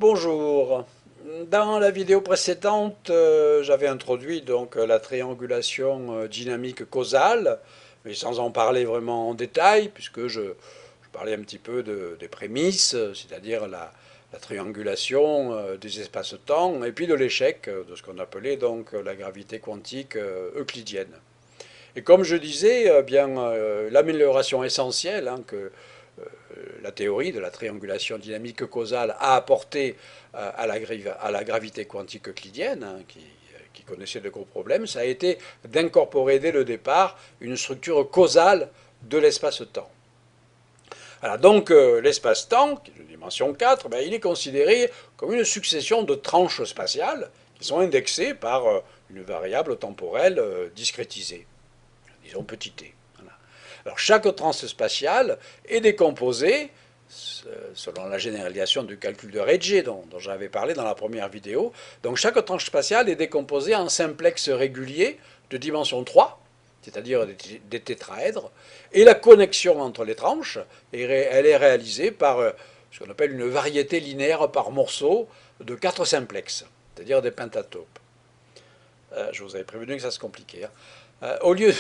Bonjour. Dans la vidéo précédente, j'avais introduit donc la triangulation dynamique causale, mais sans en parler vraiment en détail, puisque je parlais un petit peu des prémices, c'est-à-dire la triangulation des espaces-temps, et puis de l'échec de ce qu'on appelait donc la gravité quantique euclidienne. Et comme je disais, l'amélioration essentielle que la théorie de la triangulation dynamique causale a apporté à la gravité quantique euclidienne, qui connaissait de gros problèmes, ça a été d'incorporer dès le départ une structure causale de l'espace-temps. Alors donc l'espace-temps, qui est de dimension 4, il est considéré comme une succession de tranches spatiales qui sont indexées par une variable temporelle discrétisée, disons petit t. Voilà. Alors chaque tranche spatiale est décomposée, selon la généralisation du calcul de Ricci dont j'avais parlé dans la première vidéo. Donc chaque tranche spatiale est décomposée en simplexes réguliers de dimension 3, c'est-à-dire des tétraèdres, et la connexion entre les tranches, elle est réalisée par ce qu'on appelle une variété linéaire par morceau de 4 simplexes, c'est-à-dire des pentatopes. Je vous avais prévenu que ça se compliquait. Au lieu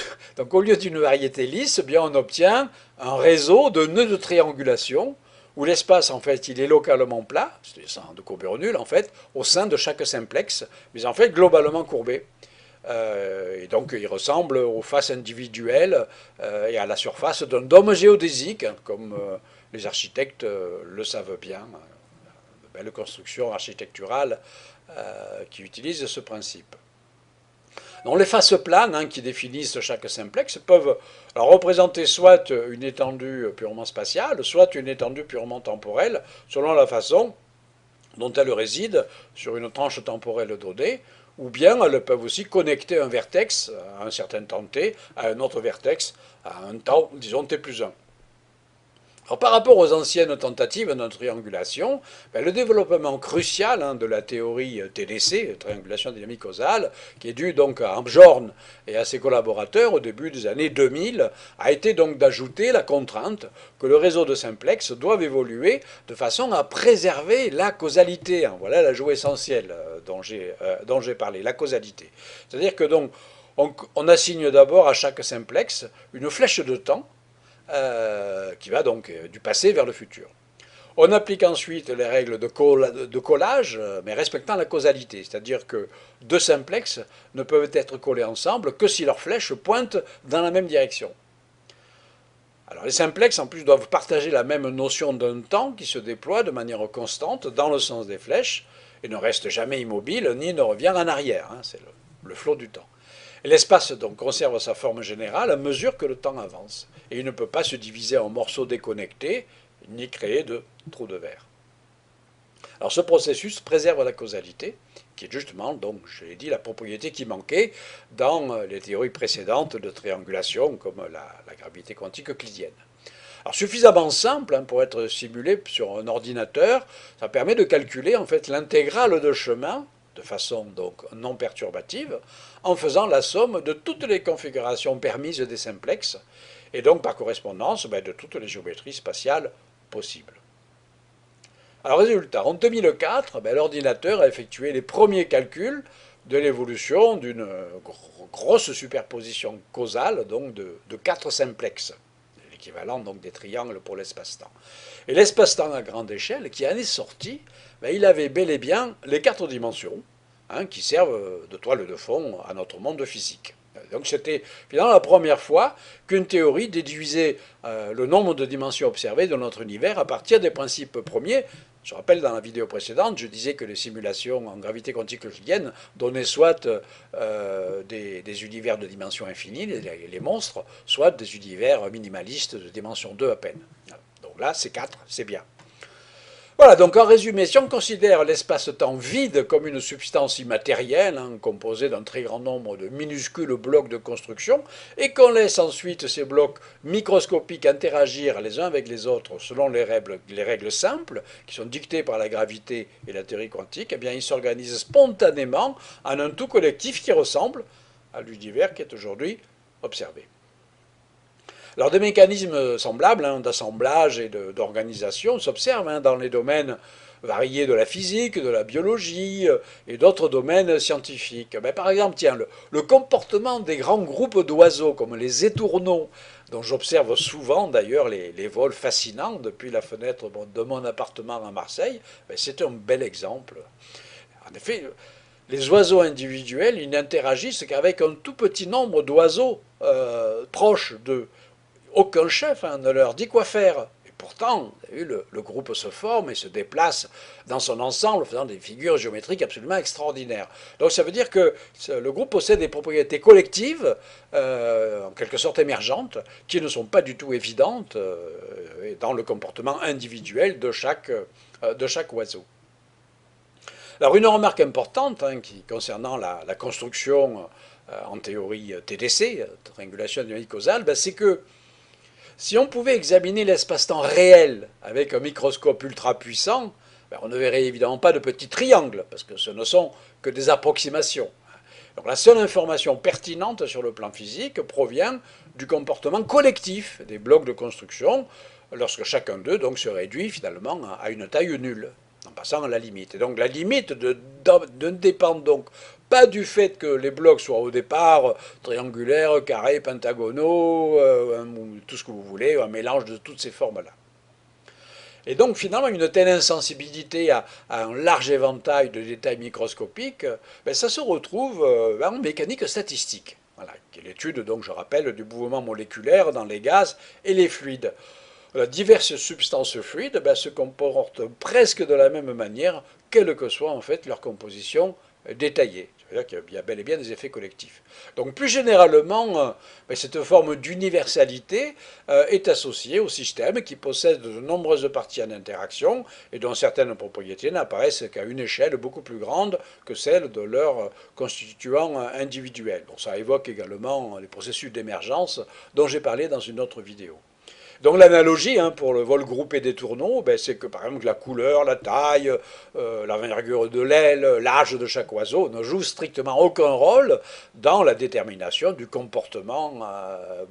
d'une variété lisse, on obtient un réseau de nœuds de triangulation où l'espace, en fait, il est localement plat, c'est de courbure nulle, en fait, au sein de chaque simplex, mais en fait, globalement courbé. Et donc, il ressemble aux faces individuelles et à la surface d'un dôme géodésique, comme les architectes le savent bien, de belles constructions architecturales qui utilisent ce principe. Donc les faces planes qui définissent chaque simplex peuvent représenter soit une étendue purement spatiale, soit une étendue purement temporelle, selon la façon dont elles résident sur une tranche temporelle donnée, ou bien elles peuvent aussi connecter un vertex à un certain temps t à un autre vertex à un temps, disons, t plus 1. Alors, par rapport aux anciennes tentatives de triangulation, le développement crucial de la théorie TDC, triangulation dynamique causale, qui est due donc à Bjorn et à ses collaborateurs au début des années 2000, a été donc d'ajouter la contrainte que le réseau de simplex doive évoluer de façon à préserver la causalité. Voilà l'ajout essentiel dont j'ai parlé, la causalité. C'est-à-dire que donc on assigne d'abord à chaque simplex une flèche de temps qui va donc du passé vers le futur. On applique ensuite les règles de collage, mais respectant la causalité, c'est-à-dire que deux simplexes ne peuvent être collés ensemble que si leurs flèches pointent dans la même direction. Alors les simplexes en plus doivent partager la même notion d'un temps qui se déploie de manière constante dans le sens des flèches et ne reste jamais immobile ni ne revient en arrière, c'est le flot du temps. L'espace donc conserve sa forme générale à mesure que le temps avance, et il ne peut pas se diviser en morceaux déconnectés, ni créer de trous de verre. Alors ce processus préserve la causalité, qui est justement, donc, je l'ai dit, la propriété qui manquait dans les théories précédentes de triangulation, comme la gravité quantique euclidienne. Alors suffisamment simple pour être simulé sur un ordinateur, ça permet de calculer en fait l'intégrale de chemin de façon donc non perturbative, en faisant la somme de toutes les configurations permises des simplexes, et donc par correspondance de toutes les géométries spatiales possibles. Alors résultat, en 2004, l'ordinateur a effectué les premiers calculs de l'évolution d'une grosse superposition causale donc de 4 simplexes, l'équivalent donc des triangles pour l'espace-temps. Et l'espace-temps à grande échelle, qui en est sorti, il avait bel et bien les 4 dimensions qui servent de toile de fond à notre monde physique. Donc c'était finalement la première fois qu'une théorie déduisait le nombre de dimensions observées de notre univers à partir des principes premiers. Je rappelle, dans la vidéo précédente, je disais que les simulations en gravité quantique euclidienne donnaient soit des univers de dimension infinie, les monstres, soit des univers minimalistes de dimension 2 à peine. Donc là, c'est 4, c'est bien. Voilà, donc en résumé, si on considère l'espace-temps vide comme une substance immatérielle, composée d'un très grand nombre de minuscules blocs de construction, et qu'on laisse ensuite ces blocs microscopiques interagir les uns avec les autres selon les règles simples, qui sont dictées par la gravité et la théorie quantique, ils s'organisent spontanément en un tout collectif qui ressemble à l'univers qui est aujourd'hui observé. Alors des mécanismes semblables d'assemblage et d'organisation s'observent dans les domaines variés de la physique, de la biologie et d'autres domaines scientifiques. Ben, par exemple, tiens, le comportement des grands groupes d'oiseaux comme les étourneaux, dont j'observe souvent d'ailleurs les vols fascinants depuis la fenêtre de mon appartement à Marseille, ben, c'est un bel exemple. En effet, les oiseaux individuels, ils n'interagissent qu'avec un tout petit nombre d'oiseaux proches d'eux. Aucun chef ne leur dit quoi faire. Et pourtant, le groupe se forme et se déplace dans son ensemble, faisant des figures géométriques absolument extraordinaires. Donc ça veut dire que le groupe possède des propriétés collectives, en quelque sorte émergentes, qui ne sont pas du tout évidentes dans le comportement individuel de chaque oiseau. Alors une remarque importante concernant la construction en théorie TDC, triangulation dynamique causale, c'est que si on pouvait examiner l'espace-temps réel avec un microscope ultra puissant, on ne verrait évidemment pas de petits triangles, parce que ce ne sont que des approximations. Donc la seule information pertinente sur le plan physique provient du comportement collectif des blocs de construction, lorsque chacun d'eux donc se réduit finalement à une taille nulle, en passant à la limite. Et donc la limite ne dépend donc pas du fait que les blocs soient au départ triangulaires, carrés, pentagonaux, tout ce que vous voulez, un mélange de toutes ces formes-là. Et donc finalement, une telle insensibilité à un large éventail de détails microscopiques, ça se retrouve en mécanique statistique. Voilà, qui est l'étude, donc je rappelle, du mouvement moléculaire dans les gaz et les fluides. Diverses substances fluides se comportent presque de la même manière, quelle que soit en fait leur composition détaillée. C'est-à-dire qu'il y a bel et bien des effets collectifs. Donc plus généralement, cette forme d'universalité est associée au système qui possède de nombreuses parties en interaction et dont certaines propriétés n'apparaissent qu'à une échelle beaucoup plus grande que celle de leurs constituants individuels. Bon, ça évoque également les processus d'émergence dont j'ai parlé dans une autre vidéo. Donc l'analogie pour le vol groupé des tourneaux, c'est que par exemple la couleur, la taille, l'envergure de l'aile, l'âge de chaque oiseau ne jouent strictement aucun rôle dans la détermination du comportement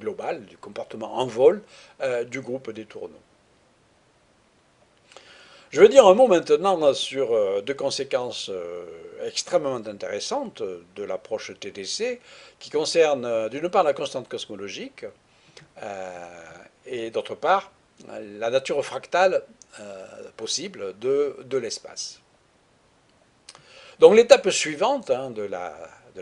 global, du comportement en vol du groupe des tourneaux. Je veux dire un mot maintenant sur deux conséquences extrêmement intéressantes de l'approche TDC, qui concernent d'une part la constante cosmologique, et d'autre part la nature fractale possible de l'espace. Donc l'étape suivante de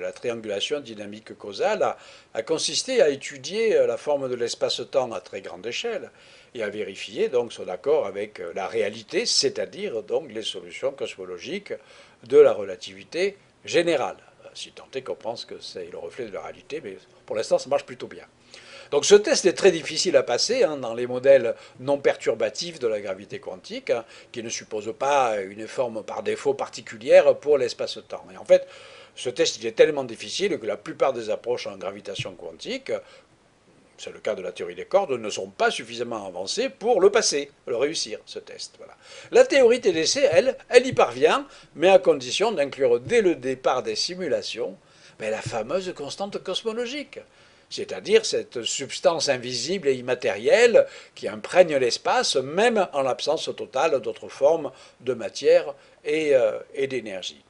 la triangulation dynamique causale a consisté à étudier la forme de l'espace-temps à très grande échelle et à vérifier donc son accord avec la réalité, c'est-à-dire donc les solutions cosmologiques de la relativité générale. Si tant est qu'on pense que c'est le reflet de la réalité, mais pour l'instant ça marche plutôt bien. Donc ce test est très difficile à passer dans les modèles non perturbatifs de la gravité quantique, qui ne supposent pas une forme par défaut particulière pour l'espace-temps. Et en fait, ce test il est tellement difficile que la plupart des approches en gravitation quantique, c'est le cas de la théorie des cordes, ne sont pas suffisamment avancées pour le passer, le réussir, ce test. Voilà. La théorie TDC, elle y parvient, mais à condition d'inclure dès le départ des simulations la fameuse constante cosmologique. C'est-à-dire cette substance invisible et immatérielle qui imprègne l'espace, même en l'absence totale d'autres formes de matière et d'énergie.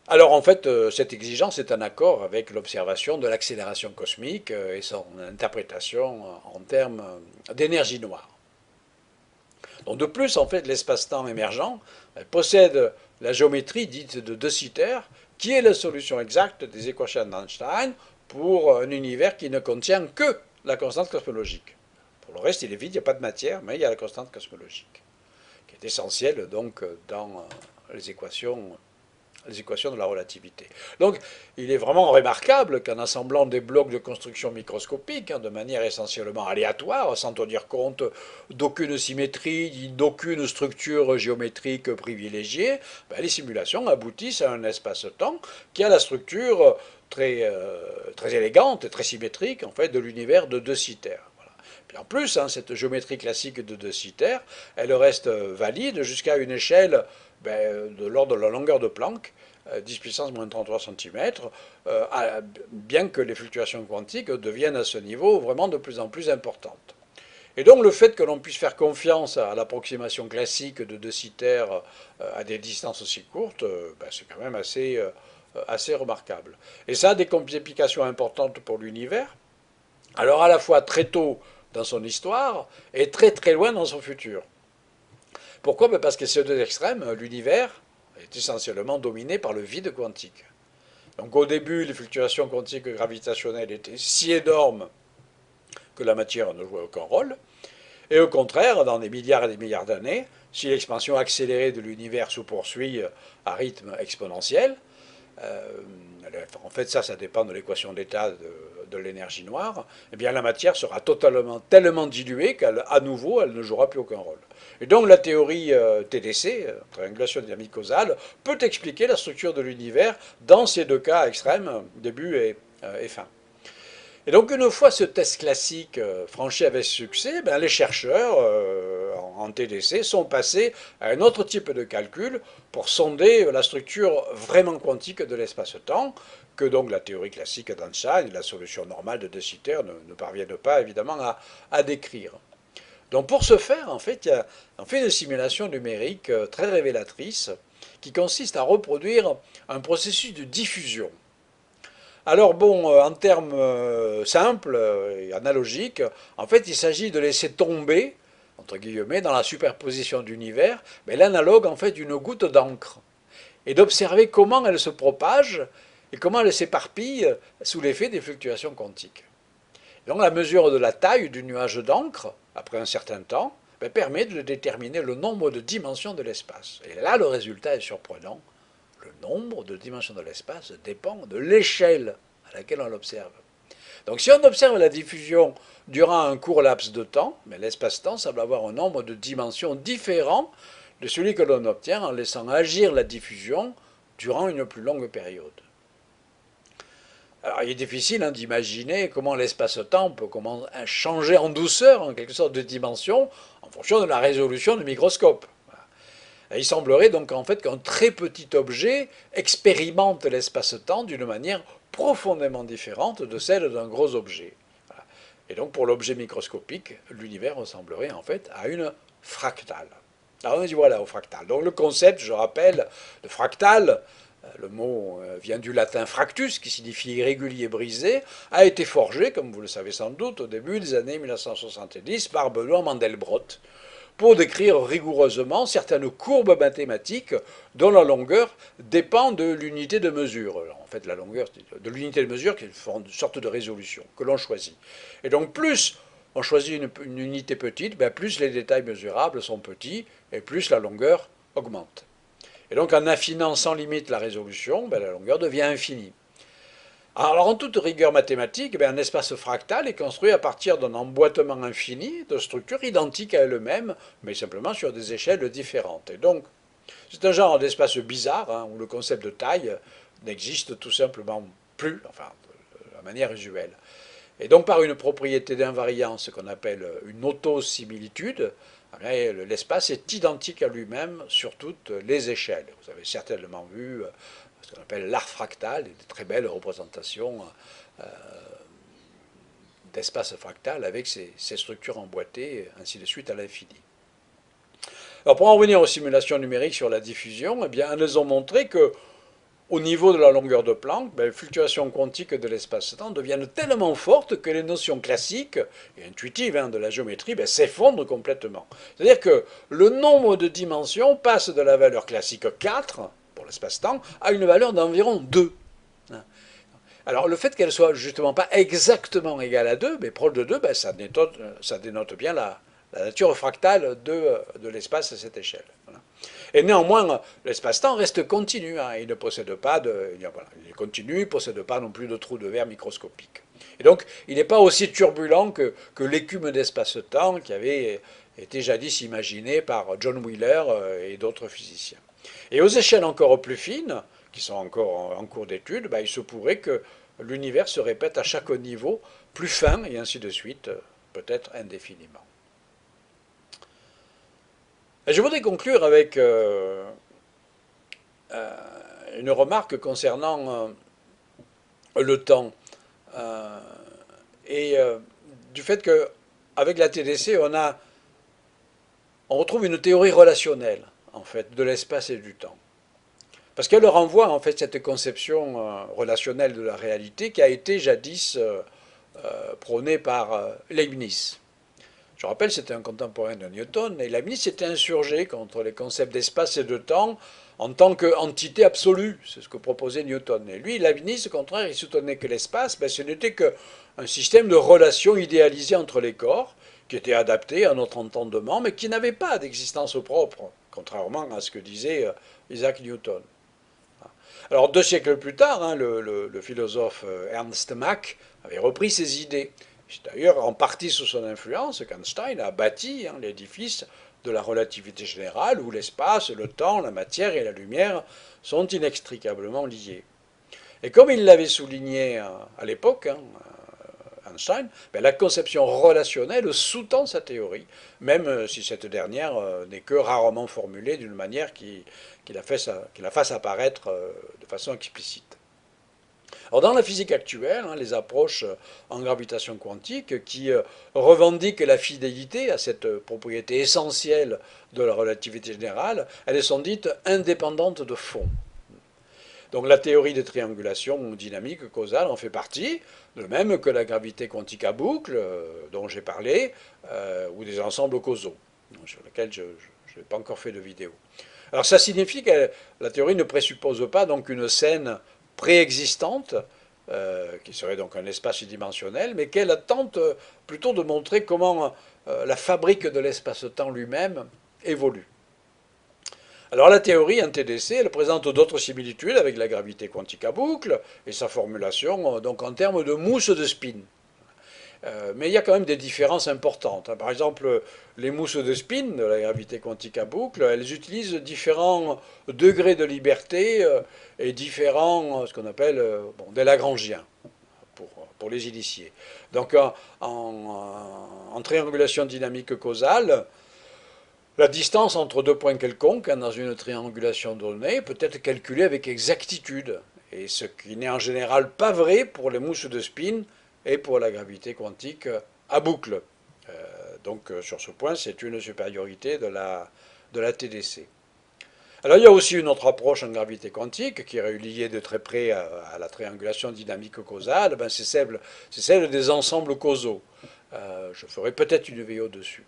Alors en fait, cette exigence est en accord avec l'observation de l'accélération cosmique et son interprétation en termes d'énergie noire. Donc de plus, en fait, l'espace-temps émergent possède la géométrie dite de De Sitter, qui est la solution exacte des équations d'Einstein pour un univers qui ne contient que la constante cosmologique. Pour le reste, il est vide, il n'y a pas de matière, mais il y a la constante cosmologique, qui est essentielle donc dans les équations de la relativité. Donc, il est vraiment remarquable qu'en assemblant des blocs de construction microscopique de manière essentiellement aléatoire, sans tenir compte d'aucune symétrie, d'aucune structure géométrique privilégiée, les simulations aboutissent à un espace-temps qui a la structure très élégante et très symétrique en fait, de l'univers de De Sitter. Puis en plus, cette géométrie classique de De Sitter, elle reste valide jusqu'à une échelle de l'ordre de la longueur de Planck, 10 puissance moins 33 cm, bien que les fluctuations quantiques deviennent à ce niveau vraiment de plus en plus importantes. Et donc le fait que l'on puisse faire confiance à l'approximation classique de De Sitter à des distances aussi courtes, c'est quand même assez remarquable. Et ça a des implications importantes pour l'univers, alors à la fois très tôt dans son histoire et très très loin dans son futur. Pourquoi? Parce que ces deux extrêmes, l'univers est essentiellement dominé par le vide quantique. Donc au début, les fluctuations quantiques gravitationnelles étaient si énormes que la matière ne jouait aucun rôle. Et au contraire, dans des milliards et des milliards d'années, si l'expansion accélérée de l'univers se poursuit à rythme exponentiel, euh, en fait ça dépend de l'équation d'état de l'énergie noire, eh bien la matière sera tellement diluée qu'à nouveau, elle ne jouera plus aucun rôle. Et donc la théorie TDC, triangulation dynamique causale, peut expliquer la structure de l'univers dans ces deux cas extrêmes, début et fin. Et donc une fois ce test classique franchi avec succès, ben, les chercheurs en TDC sont passés à un autre type de calcul pour sonder la structure vraiment quantique de l'espace-temps, que donc la théorie classique d'Einstein et la solution normale de De Sitter ne parviennent pas évidemment à décrire. Donc pour ce faire, en fait, on fait une simulation numérique très révélatrice qui consiste à reproduire un processus de diffusion. Alors bon, en termes simples et analogiques, en fait, il s'agit de laisser tomber, entre guillemets, dans la superposition d'univers, mais l'analogue en fait d'une goutte d'encre, et d'observer comment elle se propage et comment elle s'éparpille sous l'effet des fluctuations quantiques. Donc la mesure de la taille du nuage d'encre, après un certain temps, permet de déterminer le nombre de dimensions de l'espace. Et là, le résultat est surprenant. Le nombre de dimensions de l'espace dépend de l'échelle à laquelle on l'observe. Donc si on observe la diffusion durant un court laps de temps, mais l'espace-temps semble avoir un nombre de dimensions différent de celui que l'on obtient en laissant agir la diffusion durant une plus longue période. Alors il est difficile d'imaginer comment l'espace-temps peut changer en douceur, en quelque sorte, de dimension, en fonction de la résolution du microscope. Et il semblerait donc en fait qu'un très petit objet expérimente l'espace-temps d'une manière profondément différente de celle d'un gros objet. Voilà. Et donc pour l'objet microscopique, l'univers ressemblerait en fait à une fractale. Alors on dit voilà au fractal. Donc le concept, je rappelle, de fractal, le mot vient du latin fractus, qui signifie irrégulier, brisé, a été forgé, comme vous le savez sans doute, au début des années 1970 par Benoît Mandelbrot, pour décrire rigoureusement certaines courbes mathématiques dont la longueur dépend de l'unité de mesure. En fait, la longueur de l'unité de mesure qui est une sorte de résolution que l'on choisit. Et donc, plus on choisit une unité petite, plus les détails mesurables sont petits et plus la longueur augmente. Et donc, en affinant sans limite la résolution, la longueur devient infinie. Alors, en toute rigueur mathématique, un espace fractal est construit à partir d'un emboîtement infini de structures identiques à elles-mêmes, mais simplement sur des échelles différentes. Et donc, c'est un genre d'espace bizarre, où le concept de taille n'existe tout simplement plus, enfin, de la manière usuelle. Et donc, par une propriété d'invariance qu'on appelle une autosimilitude, l'espace est identique à lui-même sur toutes les échelles. Vous avez certainement vu ce qu'on appelle l'art fractal, des très belles représentations d'espace fractal avec ces structures emboîtées, ainsi de suite à l'infini. Alors pour en revenir aux simulations numériques sur la diffusion, elles ont montré que au niveau de la longueur de Planck, les fluctuations quantiques de l'espace-temps deviennent tellement fortes que les notions classiques et intuitives de la géométrie s'effondrent complètement. C'est-à-dire que le nombre de dimensions passe de la valeur classique 4 pour l'espace-temps à une valeur d'environ 2. Alors le fait qu'elle soit justement pas exactement égale à 2, mais proche de 2, ça dénote bien la nature fractale de l'espace à cette échelle. Voilà. Et néanmoins, l'espace-temps reste continu. Il ne possède pas il est continu, il ne possède pas non plus de trous de verre microscopiques. Et donc, il n'est pas aussi turbulent que l'écume d'espace-temps qui avait été jadis imaginé par John Wheeler et d'autres physiciens. Et aux échelles encore plus fines, qui sont encore en cours d'étude, il se pourrait que l'univers se répète à chaque niveau plus fin, et ainsi de suite, peut-être indéfiniment. Et je voudrais conclure avec une remarque concernant le temps et du fait qu'avec la TDC, on retrouve une théorie relationnelle en fait de l'espace et du temps. Parce qu'elle renvoie en fait cette conception relationnelle de la réalité qui a été jadis prônée par Leibniz. Je rappelle, c'était un contemporain de Newton, et Leibniz s'était insurgé contre les concepts d'espace et de temps en tant qu'entité absolue. C'est ce que proposait Newton. Et lui, Leibniz, au contraire, il soutenait que l'espace, ce n'était qu'un système de relations idéalisées entre les corps, qui était adapté à notre entendement, mais qui n'avait pas d'existence propre, contrairement à ce que disait Isaac Newton. Alors, 2 siècles plus tard, hein, le philosophe Ernst Mach avait repris ces idées. C'est d'ailleurs en partie sous son influence qu'Einstein a bâti l'édifice de la relativité générale, où l'espace, le temps, la matière et la lumière sont inextricablement liés. Et comme il l'avait souligné à l'époque, Einstein, la conception relationnelle sous-tend sa théorie, même si cette dernière n'est que rarement formulée d'une manière qui la fasse apparaître de façon explicite. Alors dans la physique actuelle, les approches en gravitation quantique qui revendiquent la fidélité à cette propriété essentielle de la relativité générale, elles sont dites indépendantes de fond. Donc la théorie des triangulations dynamiques causales en fait partie, de même que la gravité quantique à boucle, dont j'ai parlé, ou des ensembles causaux, sur lesquels je n'ai pas encore fait de vidéo. Alors ça signifie que la théorie ne présuppose pas donc une scène préexistante, qui serait donc un espace dimensionnel, mais qu'elle tente plutôt de montrer comment la fabrique de l'espace-temps lui-même évolue. Alors la théorie en TDC, elle présente d'autres similitudes avec la gravité quantique à boucle et sa formulation donc en termes de mousse de spin. Mais il y a quand même des différences importantes. Par exemple, les mousses de spin de la gravité quantique à boucle, elles utilisent différents degrés de liberté et différents, ce qu'on appelle des Lagrangiens, pour les initiés. Donc en triangulation dynamique causale, la distance entre 2 points quelconques dans une triangulation donnée peut être calculée avec exactitude, et ce qui n'est en général pas vrai pour les mousses de spin et pour la gravité quantique à boucle. Donc sur ce point, c'est une supériorité de la TDC. Alors il y a aussi une autre approche en gravité quantique qui est liée de très près à la triangulation dynamique causale, c'est celle des ensembles causaux. Je ferai peut-être une vidéo dessus.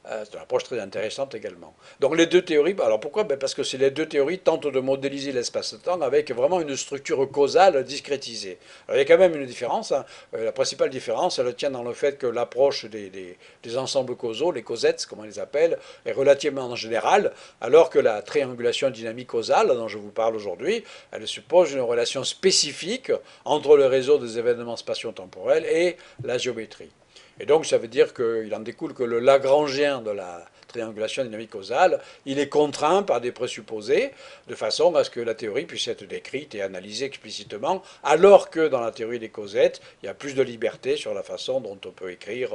C'est une approche très intéressante également. Donc les deux théories, alors pourquoi? Parce que les deux théories tentent de modéliser l'espace-temps avec vraiment une structure causale discrétisée. Alors il y a quand même une différence. La principale différence, elle tient dans le fait que l'approche des ensembles causaux, les causettes, comme on les appelle, est relativement générale, alors que la triangulation dynamique causale, dont je vous parle aujourd'hui, elle suppose une relation spécifique entre le réseau des événements spatio-temporels et la géométrie. Et donc ça veut dire qu'il en découle que le Lagrangien de la triangulation dynamique causale, il est contraint par des présupposés, de façon à ce que la théorie puisse être décrite et analysée explicitement, alors que dans la théorie des causettes, il y a plus de liberté sur la façon dont on peut écrire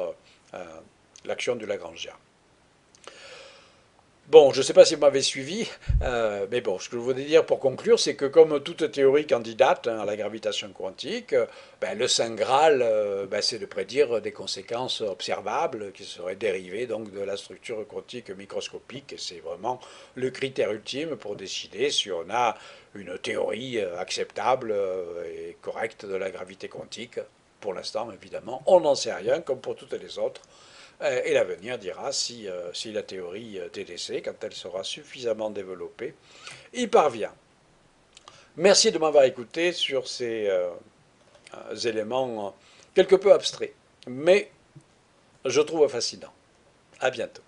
l'action du Lagrangien. Bon, je ne sais pas si vous m'avez suivi, mais bon, ce que je voudrais dire pour conclure, c'est que comme toute théorie candidate à la gravitation quantique, le Saint Graal, c'est de prédire des conséquences observables qui seraient dérivées donc de la structure quantique microscopique. Et c'est vraiment le critère ultime pour décider si on a une théorie acceptable et correcte de la gravité quantique. Pour l'instant, évidemment, on n'en sait rien, comme pour toutes les autres. Et l'avenir dira si la théorie TDC, quand elle sera suffisamment développée, y parvient. Merci de m'avoir écouté sur ces éléments quelque peu abstraits, mais je trouve fascinants. À bientôt.